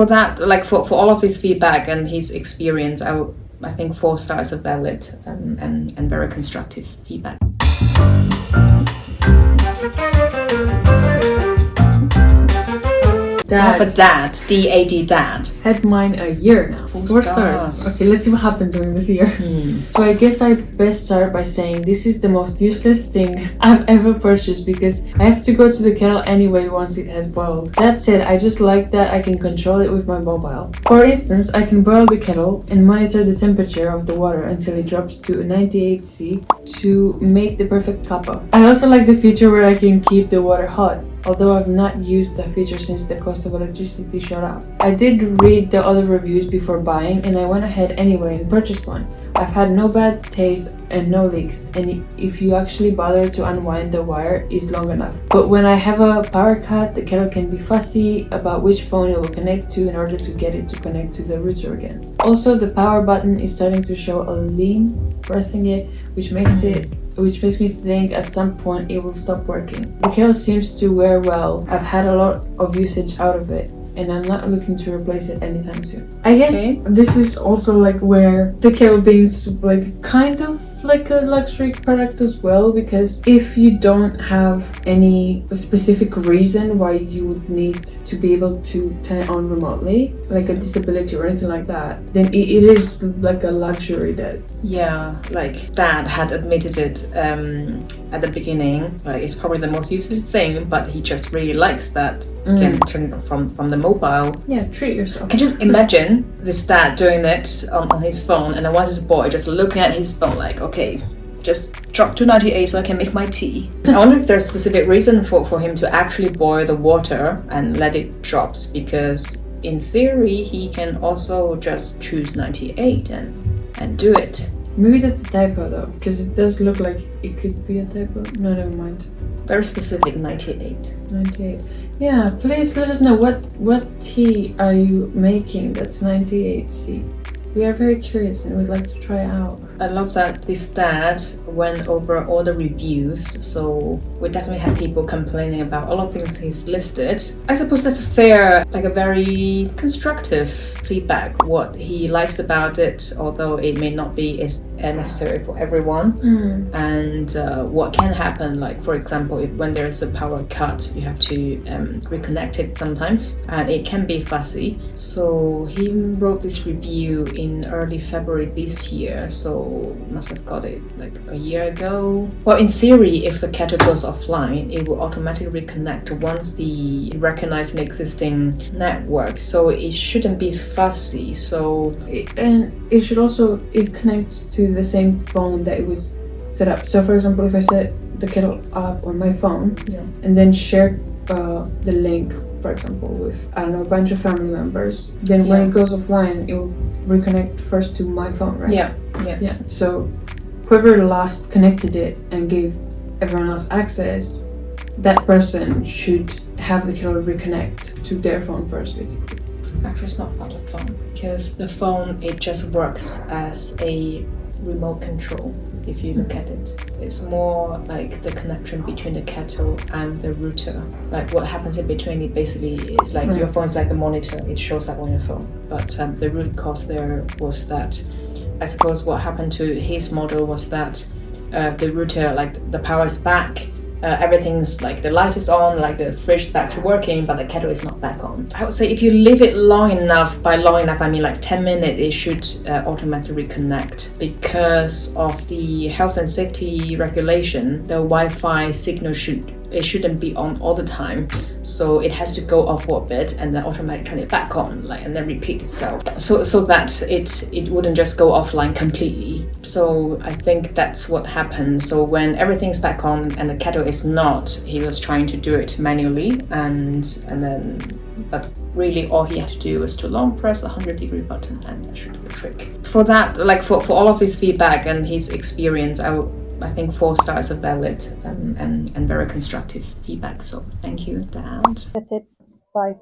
For that, like for all of his feedback and his experience, I think 4 stars are valid and very constructive feedback. I have a dad, D-A-D, dad. Had mine a year now. 4 stars. Okay, let's see what happened during this year. So I guess I best start by saying this is the most useless thing I've ever purchased because I have to go to the kettle anyway once it has boiled. That said, I just like that I can control it with my mobile. For instance, I can boil the kettle and monitor the temperature of the water until it drops to 98 C to make the perfect cuppa. I also like the feature where I can keep the water hot, although I've not used that feature since the cost of electricity shot up. I did read the other reviews before buying and I went ahead anyway and purchased one. I've had no bad taste and no leaks, and if you actually bother to unwind the wire, it's long enough. But when I have a power cut, the kettle can be fussy about which phone it will connect to in order to get it to connect to the router again. Also, the power button is starting to show a lean pressing it, which makes me think at some point it will stop working. The kettle seems to wear well. I've had a lot of usage out of it, and I'm not looking to replace it anytime soon. I guess this is also like where the kettle beans like kind of like a luxury product as well, because if you don't have any specific reason why you would need to be able to turn it on remotely, like a disability or anything like that, then it is like a luxury that like Dad had admitted it at the beginning. Like it's probably the most useless thing, but he just really likes that you can turn it from the mobile. Yeah, treat yourself. Can you just imagine this dad doing it on his phone, and then once his boy just looking at his phone like, okay, just drop to 98 so I can make my tea. I wonder if there's a specific reason for him to actually boil the water and let it drop, because in theory he can also just choose 98 and do it. Maybe that's a typo though, because it does look like it could be a typo. No, never mind. Very specific, 98. 98. Yeah, please let us know what tea are you making that's 98C. We are very curious and we'd like to try it out. I love that this dad went over all the reviews, so we definitely had people complaining about all of the things he's listed. I suppose that's a very constructive feedback, what he likes about it, although it may not be as necessary for everyone. And what can happen, like for example, when there's a power cut, you have to reconnect it sometimes, and it can be fussy. So he wrote this review in early February this year, so must have got it like a year ago. Well, in theory, if the kettle goes offline, it will automatically reconnect once it recognizes an existing network, so it shouldn't be fussy. It should also connect to the same phone that it was set up. So for example, if I set the kettle up on my phone and then share the link, for example, with a bunch of family members, then when it goes offline, it will reconnect first to my phone, right? Yeah. So whoever last connected it and gave everyone else access, that person should have the kettle reconnect to their phone first, basically. Actually, it's not about the phone, because the phone, it just works as a remote control. If you look at it, it's more like the connection between the kettle and the router. Like what happens in between it basically is like your phone is like a monitor, it shows up on your phone. But the root cause there was that, I suppose what happened to his model was that the router, like the power is back, everything's like the light is on, like the fridge is back to working, but the kettle is not back on. I would say if you leave it long enough, by long enough I mean like 10 minutes, it should automatically reconnect. Because of the health and safety regulation, the Wi-Fi signal shouldn't be on all the time, so it has to go off for a bit and then automatically turn it back on, like, and then repeat itself, so that it wouldn't just go offline completely. So I think that's what happened. So when everything's back on and the kettle is not, he was trying to do it manually, and then but really all he had to do was to long press the 100-degree button, and that should do the trick. For that, like for all of his feedback and his experience, I think 4 stars are valid and very constructive feedback. So thank you, Dad. That's it. Bye.